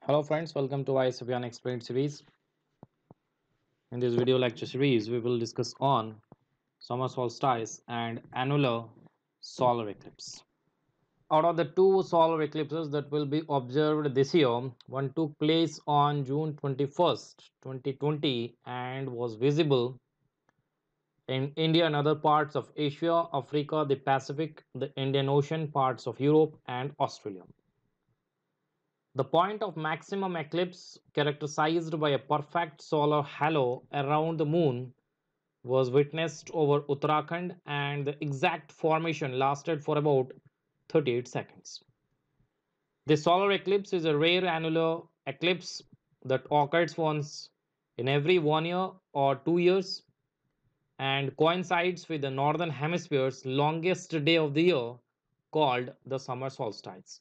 Hello friends, welcome to IAS ABHIYAN Explained series. In this video lecture series, we will discuss on summer solstice and annular solar eclipse. Out of the two solar eclipses that will be observed this year, one took place on June 21st, 2020 and was visible in India and other parts of Asia, Africa, the Pacific, the Indian Ocean, parts of Europe and Australia. The point of maximum eclipse, characterized by a perfect solar halo around the moon, was witnessed over Uttarakhand, and the exact formation lasted for about 38 seconds. The solar eclipse is a rare annular eclipse that occurs once in every 1 year or 2 years and coincides with the northern hemisphere's longest day of the year, called the summer solstice.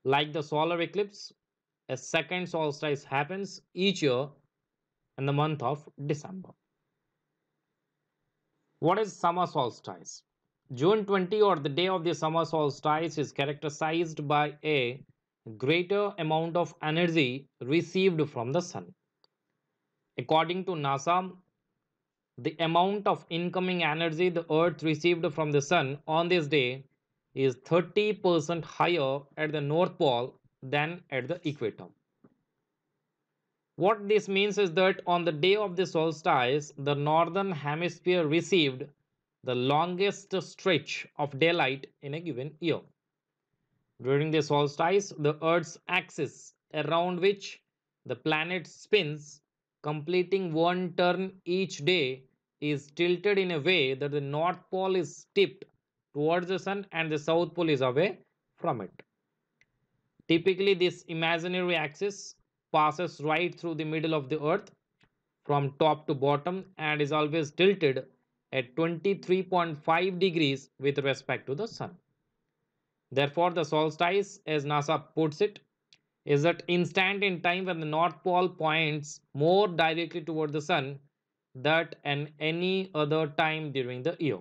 Like the solar eclipse, a second solstice happens each year in the month of December. What is summer solstice? June 20, or the day of the summer solstice, is characterized by a greater amount of energy received from the sun. According to NASA, the amount of incoming energy the earth received from the sun on this day is 30% higher at the north pole than at the equator. What this means is that on the day of the solstice, the northern hemisphere received the longest stretch of daylight in a given year. During the solstice, the Earth's axis around which the planet spins, completing one turn each day, is tilted in a way that the North Pole is tipped towards the Sun and the South Pole is away from it. Typically, this imaginary axis passes right through the middle of the Earth from top to bottom and is always tilted at 23.5 degrees with respect to the Sun. Therefore, the solstice, as NASA puts it, is that instant in time when the North Pole points more directly toward the Sun than at any other time during the year.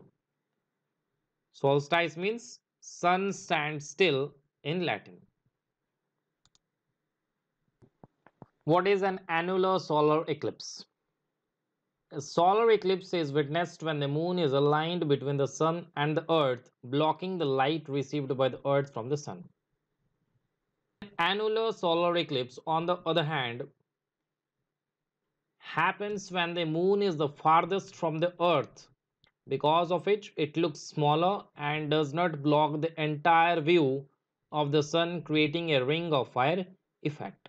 Solstice means sun stands still in Latin. What is an annular solar eclipse? A solar eclipse is witnessed when the moon is aligned between the sun and the earth, blocking the light received by the earth from the sun. Annular solar eclipse, on the other hand, happens when the moon is the farthest from the earth, because of which it looks smaller and does not block the entire view of the sun, creating a ring of fire effect.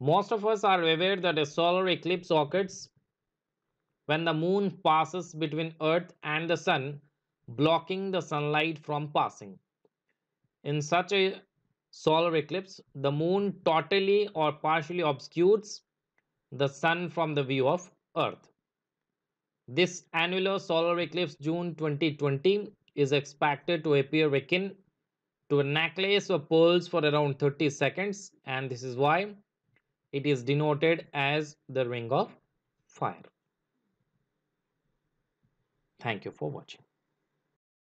Most of us are aware that a solar eclipse occurs when the moon passes between earth and the sun, blocking the sunlight from passing. In such a solar eclipse, the moon totally or partially obscures the sun from the view of earth. This annular solar eclipse June 2020 is expected to appear akin to a necklace of pearls for around 30 seconds, and this is why it is denoted as the ring of fire. Thank you for watching.